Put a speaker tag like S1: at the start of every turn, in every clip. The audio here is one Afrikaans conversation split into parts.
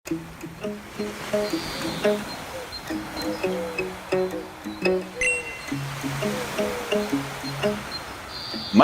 S1: My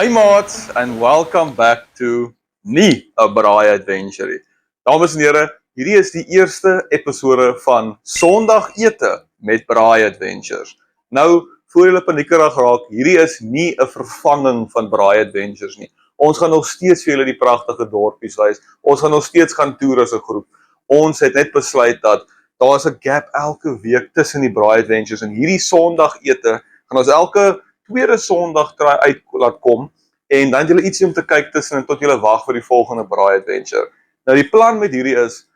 S1: maats, and welcome back to nie 'n braai adventure nie. Dames en here, hierdie is die eerste episode van Sondagete met Braai Adventures. Nou, voor julle paniekerig raak, hierdie is nie 'n vervanging van Braai Adventures nie. Ons gaan nog steeds vir julle die pragtige dorpies wys. Ons gaan nog steeds gaan toer as 'n groep. Ons het net besluit dat daar's 'n gap elke week tussen die Braai Adventures en hierdie Sondagete gaan ons elke tweede Sondag uit laat kom en dan het julle ietsie om te kyk tussen en tot julle wag vir die volgende Braai Adventure. Nou die plan met hierdie is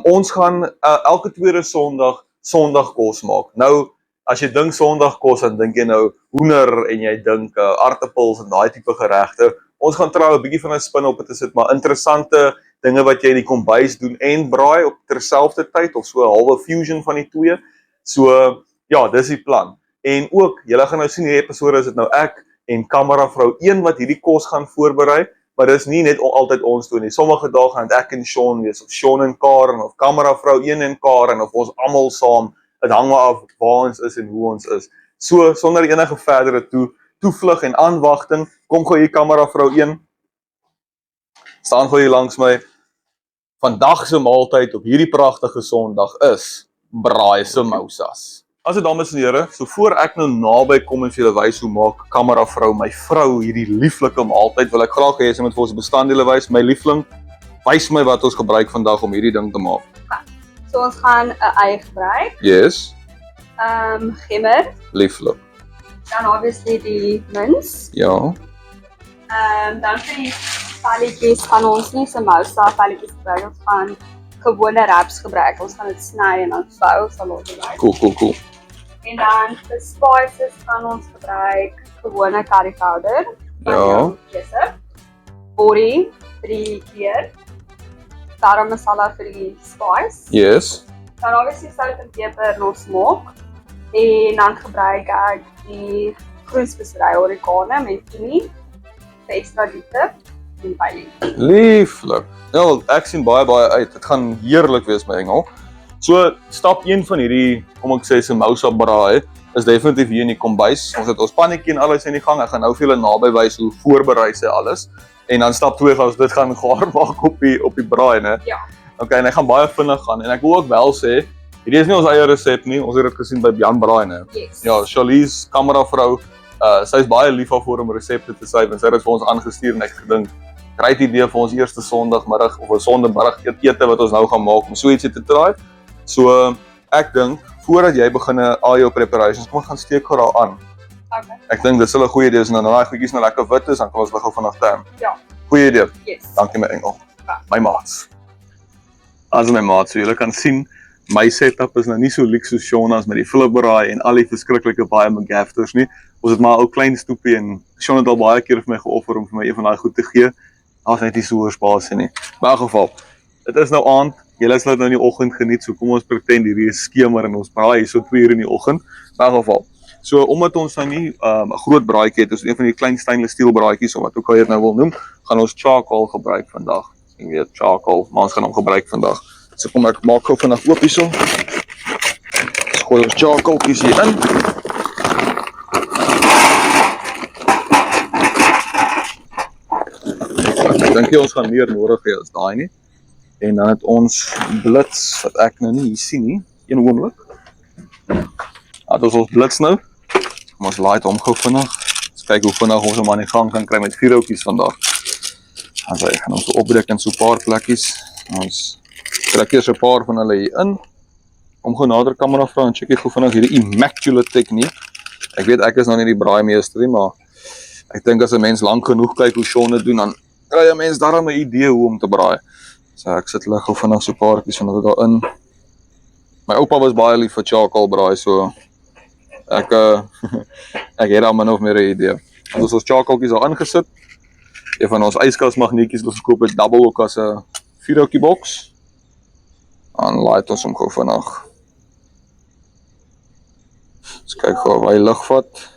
S1: ons gaan elke tweede Sondag kos maak. Nou as jy dink Sondagkos dan dink jy nou hoender en jy dink aartappels en daai tipe geregte. Ons gaan trou 'n bietjie van 'n spin op te sit, maar interessante dinge wat jy in die kombuis doen en braai op terselfdertyd of so 'n halwe fusion van die twee. So ja, dis die plan. En ook, julle gaan nou sien hierdie episode is dit nou ek en kameravrou 1 wat hierdie kos gaan voorberei, maar dis nie net altyd ons toe nie. Sommige dae gaan dit ek en Sean wees, of Sean en Karen, of kameravrou 1 en Karen, of ons almal saam. Dit hang maar af waar ons is en hoe ons is. So, sonder enige verdere toevlug en aanwagting, kom gou hier kameravrou 1. Staan gou hier langs my. Vandag se maaltyd op hierdie pragtige Sondag is braai samosas. As dit dames en here, so voor ek nou naby kom en vir julle wys hoe maak kameravrou, my vrou, hierdie lieflike maaltyd, wil ek graag hê sy moet vir ons bestanddele wys. My liefling, wys my wat ons gebruik vandag om hierdie ding te maak.
S2: So ons gaan 'n ei gebruik.
S1: Yes.
S2: Gemmer.
S1: Lieflik.
S2: Dan obviously die mins.
S1: Ja.
S2: Dan vir die palletjies gaan ons nie samosa palletjies gebruik, ons gaan gewone wraps gebruik. Ons gaan dit sny en dan vou sal ons gebruik.
S1: Cool.
S2: En dan vir spices gaan ons gebruik gewone curry powder.
S1: Ja.
S2: Curry vir die kleur. Garam masala vir die spice.
S1: Yes.
S2: Dan obviously sout en peper en ons smaak. En dan gebruik ek die groenspesery oregano met thyme vir ekstra diepte en peiling.
S1: Lieflik. Ja, ek sien baie uit. Dit gaan heerlik wees my engel. So, stap 1 van hierdie, kom ek sê, samosa braai, is definitief hier in die kombuis. Ons het ons pannetjie en alles in die gang. Ek gaan nou vir julle naby wys hoe voorberei sy alles. En dan stap 2 gaan ons dit gaan gaar maak op die braai, né?
S2: Ja.
S1: Okay, en ek gaan baie vinnig gaan. En ek wil ook wel sê, hierdie is nie ons eie resep nie. Ons het dit gesien by Jan Braai, né?
S2: Yes.
S1: Ja, Charlize, kameravrou, sy is baie lief daarvoor om resepte te skryf en sy het dit vir ons aangestuur en ek gedink, great idee vir ons eerste Sondagmiddag of 'n Sondagmiddag ete wat ons nou gaan maak om so ietsie te try. So ek dink voordat jy begin al jou preparations, kom ons gaan steek gou daar aan.
S2: Okay.
S1: Ek dink dit sal 'n goeie idee is en dan daai goedjies nou lekker wit is, dan kan ons gou vanaand term.
S2: Ja.
S1: Goeie idee.
S2: Yes.
S1: Dankie my engel.
S2: Ja.
S1: My maats. As my maats, so julle kan sien, my setup is nou nie so lyk soos Shauna's met die flipbraai en al die verskriklike baie McGafters nie. Ons het maar 'n ou klein stoepie en Shaun het al baie keer vir my geoffer om vir my een van daai goed te gee. Daar's net nie so oor spasie nie. Maar in geval, dit is nou aand. Julle sal dit nou in die oggend geniet, so kom ons pretend hierdie is skemer en ons braai hier so 2 uur in die oggend. In geval. So omdat ons nou nie 'n groot braaitjie het, ons een van die klein stainless steel braaitjies of wat ook al jy dit nou wil noem, gaan ons charcoal gebruik vandag. Ek weet charcoal, maar ons gaan hom gebruik vandag. So kom ek maak gou vinnig oop hierso. Ons gooi ons charcoaltjies hier in. Ek dink jy ons gaan meer nodig hê as daai nie. En dan het ons blits wat ek nou nie hier sien nie. Een oomblik. Ja, dit is ons blits nou. Kom ons laai dit om gou vinnig. Ons kyk hoe vinnig ons hom aan die gang kan kry met 4 houtjies vandag. Dan gaan ons opbreek in so 'n paar plekkies. Ons trek eers 'n paar van hulle hier in. Kom gou nader kameravrou en checkie gou vinnig hierdie immaculate tegniek. Ek weet ek is nou nie die braaimeester nie, maar ek dink as 'n mens lank genoeg kyk hoe Sean dit doen, dan kry 'n mens darm 'n idee hoe om te braai. So ek sit hulle gou vinnig so 'n paartjies van hulle daarin. My oupa was baie lief vir charcoal braai, so ek ek het dan min of meer 'n idee. Ons het charcoaltjies daar ingesit. Een van ons yskas magneetjies wat ons gekoop het, double ook as 'n 4-houtjie boks. Dan laai ons hom gou vinnig. Ons kyk gou of hy lig vat.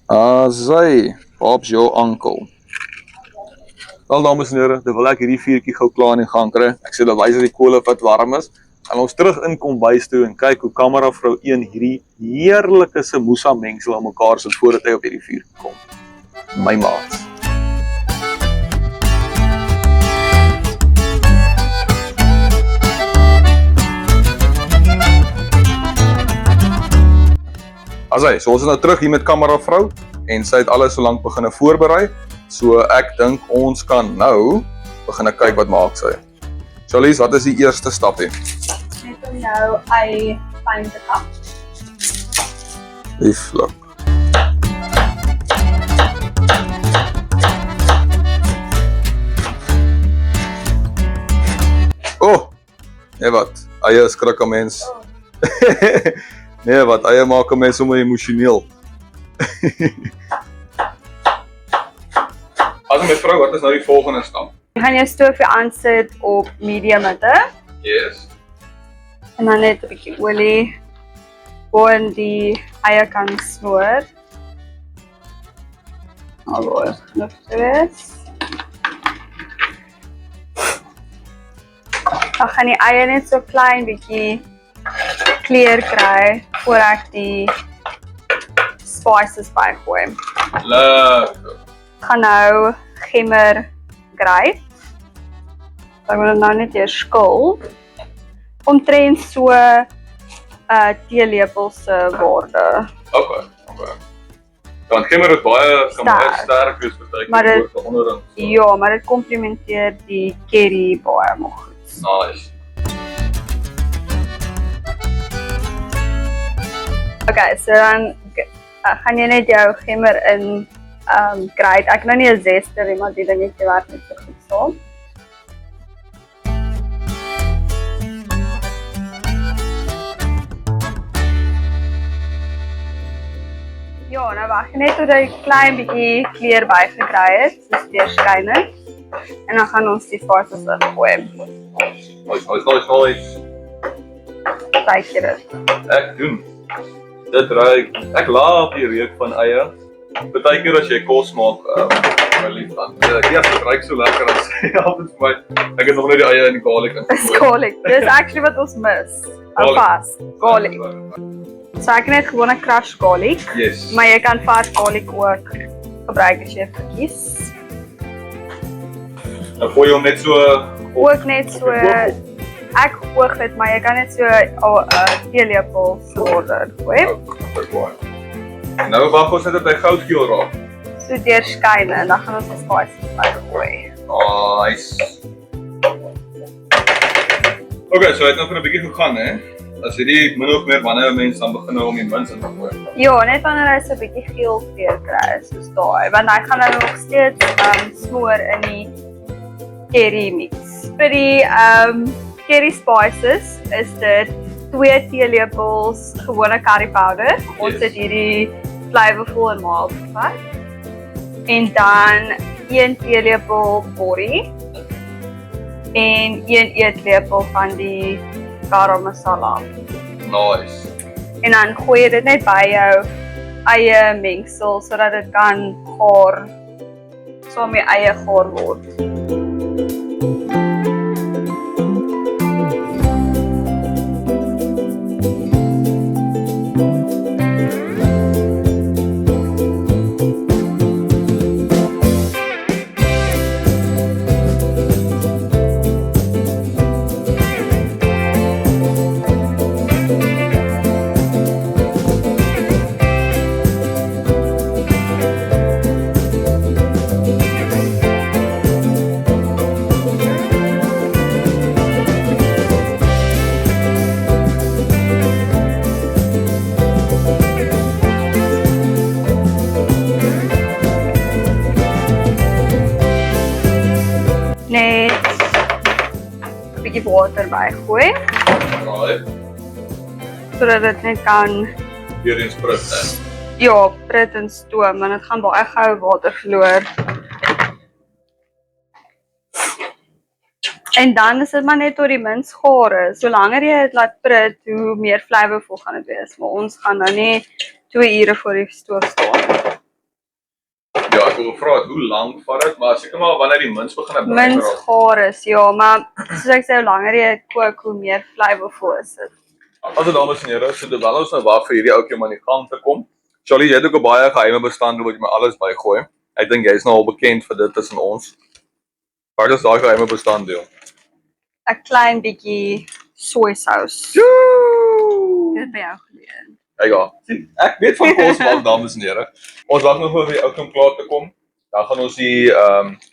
S1: Asai, Bob's your uncle. Wel dames en here, terwyl ek hierdie vuurtjie gou klaar in die gang kry. Ek sê dat wys dat die kolle wat warm is. En ons terug in kombuis toe en kyk hoe kameravrou 1 hierdie heerlike samosa mengsel aan mekaar sit voordat hy op hierdie vuur kom. My maat. Asai, so ons is nou terug hier met kameravrou en sy het alles so lank begine voorberei. So ek dink ons kan nou begin kyk wat maak sy. Charlies, wat is die eerste stapie?
S2: Net om jou ei fyn te kap.
S1: Lieflik. Oh, nee wat, eie skrik 'n mens.
S2: Oh.
S1: Nee wat, eie maak 'n mens sommer emosioneel. As my vrou, wat is nou die volgende stap?
S2: Jy gaan jou stoofie aansit op medium hitte
S1: Yes.
S2: en dan net 'n bietjie olie in die eie kan smoor. Alhoewel, genoeg is. Dan gaan die eie net so klein bietjie kleur kry voor ek die spices bygooi.
S1: Lekker.
S2: Gaan nou gemmer gryp. Ek wil dit nou net eers skil. Omtrent so teelepel se waarde.
S1: Okay. Dan gemmer het kan baie sterk wees
S2: Maar dit-
S1: vir onderin.
S2: Ja, maar dit komplementeer die curry baie mooi goed.
S1: Nice.
S2: Okay, so dan gaan jy net jou gemmer in grate. Ek nou nie 'n zester nie, maar die dingetjie werk net so goed saam. Ja, nou wag net tot hy klein bietjie kleur bygekry het, soos deurskynend. En dan gaan ons die spices ingooi.
S1: Nice.
S2: Kyk jy dit.
S1: Ek doen. Dit ruik. Ek laat die reuk van eie. Partykeer as jy kos maak, my lief dan. Ja, dit ruik so lekker as altyd vir my. Ek het nog net die eie in die garlic
S2: Dis garlic. Dis actually wat ons mis. Hou vas. Garlic. So ek het net gewone crush garlic,
S1: Yes.
S2: maar jy kan vars garlic ook gebruik as jy verkies.
S1: Nou gooi jy hom net so
S2: Ook net so ek oog dit, maar jy kan net so 'n teelepel sorter gooi.
S1: Nou wag ons net dat hy goudgeel raak.
S2: So deurskyn en dan gaan ons die spices bygooi.
S1: Nice. Okay, so het nou vir 'n bietjie gegaan, hè? As jy die min of meer wanneer mense dan begin om die mins in te gooi.
S2: Ja, net wanneer hy so 'n bietjie geel kleur kry, soos daai, want hy gaan nou nog steeds smoor in die curry mix. Vir die curry spices is dit 2 teelepels gewone curry powder. Ons
S1: Yes.
S2: het hierdie flavorful en mild gevat. En dan 1 teelepel curry en 1 eetlepel van die garam masala.
S1: Nice.
S2: En dan gooi jy dit net by jou eie mengsel sodat dit kan gaar, saam met eie gaar word. Net 'n bietjie water bygooi
S1: Right.
S2: sodat dit net kan
S1: Weer eens prut, hè?
S2: ja, prit en stoom, want dit gaan baie gou water verloor. En dan is dit maar net tot die mins gaar is. So langer jy dit laat prit, hoe meer flavorful gaan dit wees. Maar ons gaan nou nie 2 ure voor die stoof staan.
S1: Ja, wou gevra het, hoe lank vat dit? Maar seker maar wanneer die mins begin brei
S2: Mins
S1: raak.
S2: gaar is, ja, maar soos ek sê, hoe langer jy kook, hoe meer flavorful is dit.
S1: Also dames en here, so terwyl ons nou wag vir hierdie ouetjie om aan die gang te kom. Charlie, jy het ook 'n baie geheime bestand wat jy my alles bygooi. Ek dink jy's nou al bekend vir dit tussen ons. Wat is daai geheime bestand deel?
S2: 'n Klein bietjie sojasaus.
S1: Joe!
S2: Dit is by jou geleer.
S1: Ja, sien, ek weet van kos maak dames en here. Ons wag nog vir die ou om klaar te kom. Dan gaan ons die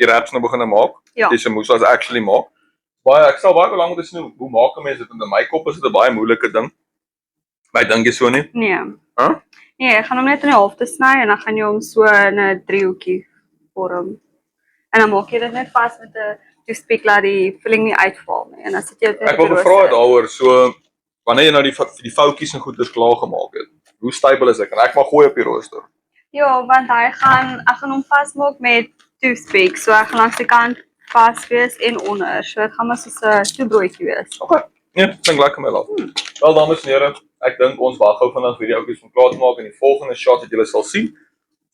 S1: wraps nou begin maak.
S2: Ja.
S1: Die samosas actually maak. Baie ek sal baie lank moet sien hoe maak 'n mens dit in my kop is dit 'n baie moeilike ding. Maar ek dink jy so nie?
S2: Nee.
S1: Huh?
S2: Nee, jy gaan hom net in die helfte sny en dan gaan jy hom so in 'n driehoekie vorm. En dan maak jy dit net vas met 'n toothpick laat die vulling nie uitval nie. En dan sit jy dit
S1: Ek wil gevra daaroor so wanneer jy nou die foutjies en goeders klaar gemaak het. Hoe stable is ek? En ek mag gooi op die rooster.
S2: Ja, want ek gaan hom vasmaak met toothpick. So ek gaan langs die kant vas wees en onder. So dit gaan maar soos 'n toebroodjie wees.
S1: Okay. Nee, klink lekker my laat. Wel dames en here, ek dink ons wag gou vinnig vir die ouetjies om klaar te maak en die volgende shot wat julle sal sien,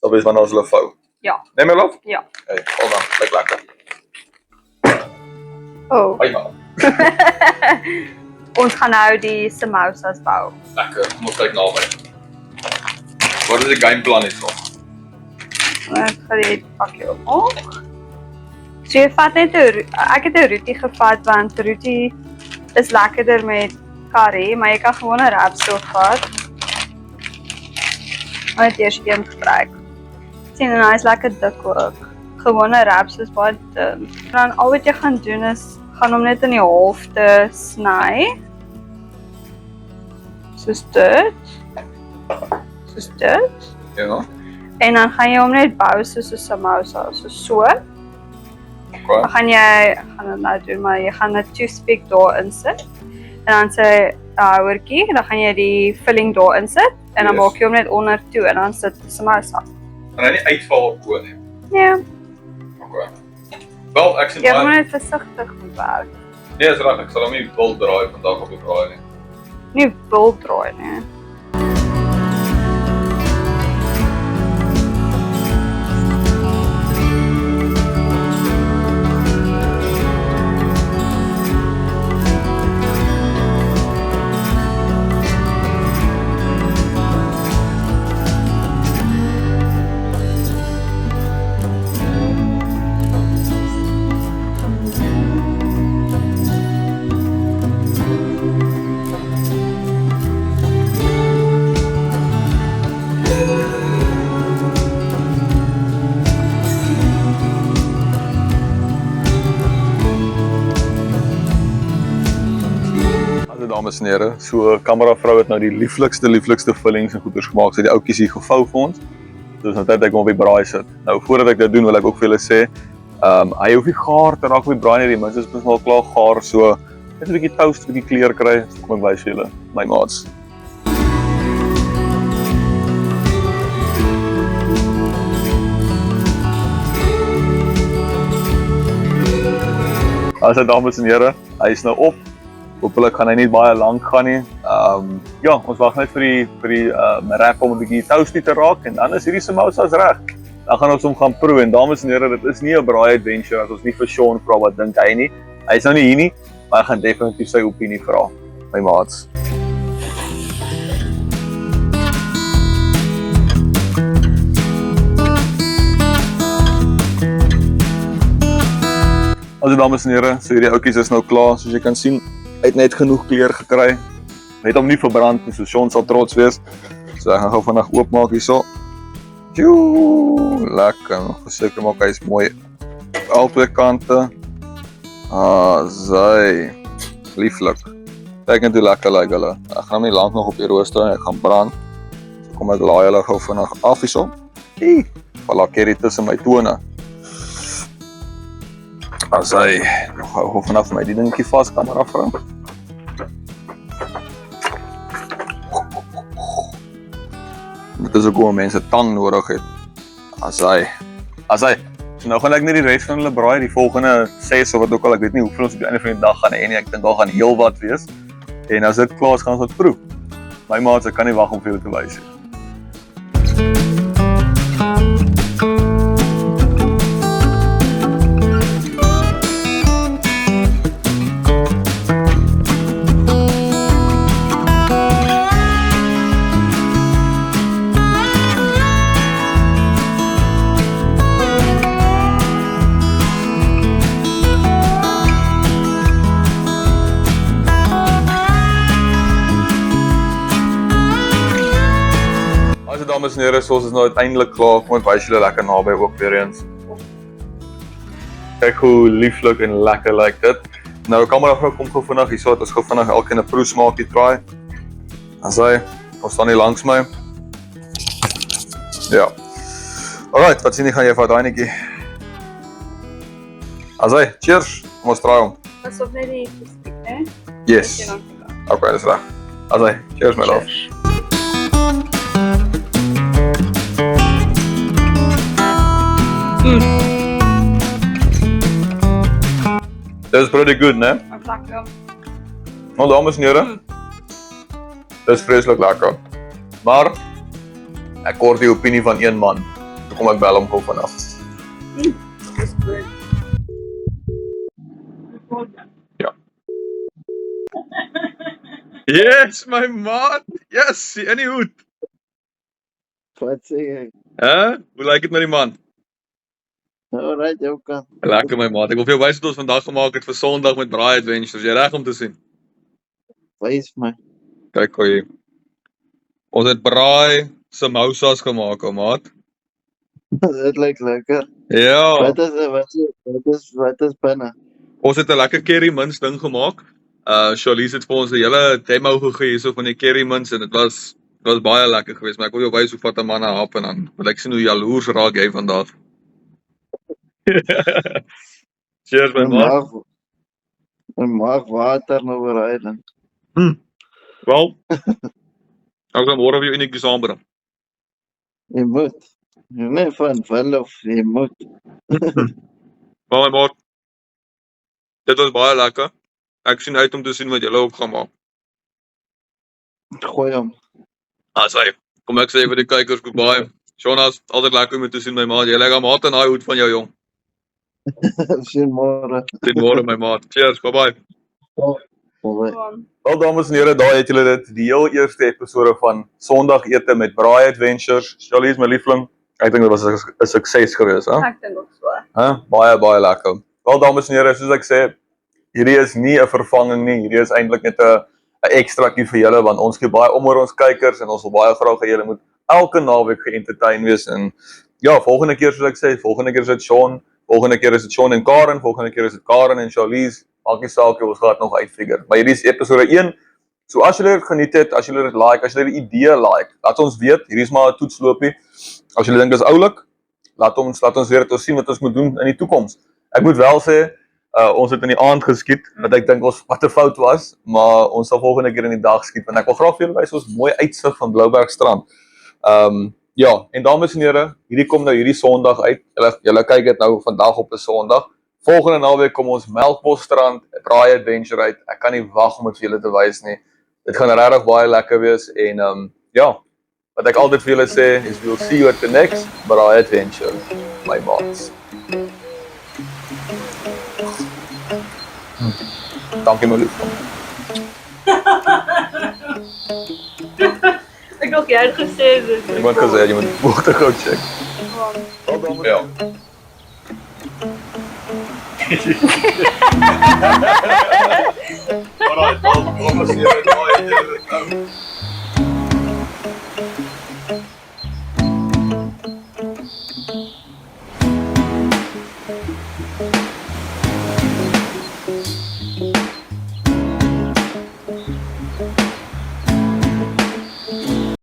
S1: sal wees wanneer ons hulle vou.
S2: Ja.
S1: Nee my love?
S2: Ja.
S1: Hey, hold on, lyk lekker.
S2: Oh.
S1: Ai maar.
S2: Ons gaan nou die samosas bou.
S1: Lekker, kom ons kyk naby. Wat is die gameplan hierso?
S2: Ek gaan dit pakkie opmaak. So jy vat net ek het 'n roti gevat want roti is lekkerder met curry, maar jy kan gewoon 'n wraps so vat. Maar dit eers een gebruik. Sien en hy is lekker dik ook. Gewone wraps is baie dun. Dan al wat jy gaan doen is gaan hom net in die halfte sny. Soos dit. Soos dit.
S1: Ja.
S2: En dan gaan jy hom net bou soos 'n samosa, so.
S1: Okay.
S2: Dan gaan dit nou doen, maar jy gaan 'n toothpick daar insit. En dan sê houertjie, dan gaan jy die vulling daar insit en dan
S1: Yes.
S2: maak jy hom net onder toe en dan sit die samosa.
S1: Gaan hy nie uitval op kool nie.
S2: Nee,
S1: Okay. Wel, ek sien
S2: jy moet
S1: baie.
S2: net versigtig moet werk.
S1: Nee, is reg, ek sal hom nie wil draai vandag op die braai nie.
S2: Nie wil draai nie.
S1: Dames en here, so kameravrou het nou die lieflikste fillings en goeders gemaak. Sy het die oudjies hier gevou vir ons. Dus nou tyd ek hom op die braai sit. Nou voordat ek dit doen, wil ek ook vir julle sê, hy hoef nie gaar te raak op die braai nie, die mens is mos al klaar gaar, so net 'n bietjie toast, 'n bietjie kleur kry. So kom ek wys vir julle, my maats. Also dames en here, hy is nou op. Hoopelik gaan hy nie baie lank gaan nie. Ja, ons wag net vir die wrap om 'n bietjie toasty te raak en dan is hierdie samosas reg. Dan gaan ons hom gaan proe en dames en here, dit is nie 'n braai adventure as ons nie vir Sean vra wat dink hy nie. Hy is nou nie hier nie, maar ek gaan definitief sy opinie vra, my maats. Also dames en here, so hierdie ouetjies is nou klaar, soos jy kan sien. Hy het net genoeg kleur gekry. Het hom nie verbrand nie, so Sean sal trots wees. So ek gaan gou vinnig oopmaak hierso. Tjoe, lekker. Verseker maak hy is mooi. Albei kante. Sy. Lieflik. Kyk net hoe lekker lyk hulle. Ek gaan hom nie lank nog op die rooster nie, ek gaan brand. So kom ek laai hulle gou vinnig af hierso. Vala kerry tussen my tone. Sy, nog gou vanaf my die dingetjie vas, kameravrou. Dit is ook hoe mense tang nodig het. Asai. So nou gaan ek net die res van hulle braai, die volgende 6 of wat ook al, ek weet nie hoeveel ons op die einde van die dag gaan hê nie. Ek dink daar gaan heel wat wees. En as dit klaar is, gaan ons wat proe. My maats, ek kan nie wag om vir julle te wys nie. dames en here, soos is nou uiteindelik klaar. Kom ek wys julle lekker naby ook weer eens. Kyk hoe lieflik en lekker lyk dit. Nou, kamera vrou kom gou vinnig hierso, dat ons gou vinnig elkeen 'n proesmaakie try. As hy, kom staan hier langs my. Ja. Alright, wat sien jy gaan jy vir daai netjie? As hy, cheers. Kom ons try hom.
S2: Pas op net die stiek, né?
S1: Yes. Okay, dis reg. As hy, cheers my love. Dit is pretty good, né?
S2: Wat lekker.
S1: Nou, dames en here. Dit is vreeslik lekker. Maar ek hoor die opinie van een man. Toe kom ek bel hom gou vanaf.
S2: Dis goed.
S1: Ja. Yes, my maat. Yes, in die hoed.
S3: Wat sê jy?
S1: Hoe lyk dit met die man?
S3: Alright, jou kan.
S1: Lekker my maat. Ek wil vir jou wys wat ons vandag gemaak het vir Sondag met Braai Adventures. Jy reg om te sien?
S3: Wys my.
S1: Kyk hoe jy. Ons het braai samosas gemaak, ou maat.
S3: Dit lyk lekker.
S1: Ja.
S3: Wat is binne?
S1: Ons het 'n lekker curry mince ding gemaak. Charlize het vir ons 'n hele demo gegee hierso van die curry mince en dit was baie lekker geweest, maar ek wil jou wys hoe vat 'n man 'n hap en dan wil ek sien hoe jaloers raak jy vandag. Cheers my maat.
S3: My maag water nou oor dan.
S1: Wel. Ek gaan môre vir jou enetjie saambring.
S3: Jy moet. Jy net van of jy moet.
S1: Wel my maat. Dit was baie lekker. Ek sien uit om te sien wat julle ook gaan maak.
S3: Gooi hom.
S1: Hy. Kom ek sê vir die kykers goodbye. Jonas, altyd lekker om te sien my maat. Jy lê gaan maat in daai hoed van jou jong.
S3: Sien môre.
S1: Sien môre my maat. Cheers, bye.
S3: Bye.
S1: Wel dames en here, daai het julle dit die heel eerste episode van Sondagete met Braai Adventures. Charlie is my liefling. Ek dink dit was 'n sukses geweest, hè?
S2: Ek dink ook so.
S1: Baie lekker. Wel dames en here, soos ek sê, hierdie is nie 'n vervanging nie. Hierdie is eintlik net 'n ekstraatjie vir julle want ons gee baie om oor ons kykers en ons wil baie graag hê julle moet elke naweek ge-entertain wees en ja, volgende keer soos ek sê, volgende keer is dit Sean, volgende keer is dit Sean en Karen, volgende keer is dit Karen en Charlize. Maak nie saak, ons gaan dit nog uitfigure. Maar hierdie is episode 1. So as julle dit geniet het, as julle dit like, as julle die idee like, laat ons weet. Hierdie is maar 'n toetsloopie. As julle dink dit is oulik, laat ons weet dat ons sien wat ons moet doen in die toekoms. Ek moet wel sê, ons het in die aand geskiet, wat ek dink ons wat 'n fout was, maar ons sal volgende keer in die dag skiet want ek wil graag vir julle wys ons mooi uitsig van Bloubergstrand. Ja, en dames en here, hierdie kom nou hierdie Sondag uit. Julle kyk dit nou vandag op 'n Sondag. Volgende naweek kom ons Melkbosstrand Braai Adventure uit. Ek kan nie wag om dit vir julle te wys nie. Dit gaan regtig baie lekker wees en ja, wat ek altyd vir julle sê is we'll see you at the next Braai Adventure, my maats. Dankie my lief.
S2: Ek dink jy het gesê dit.
S1: Jy moet gesê jy moet boogte gou check. Ja. Alright, kom ons hier nou.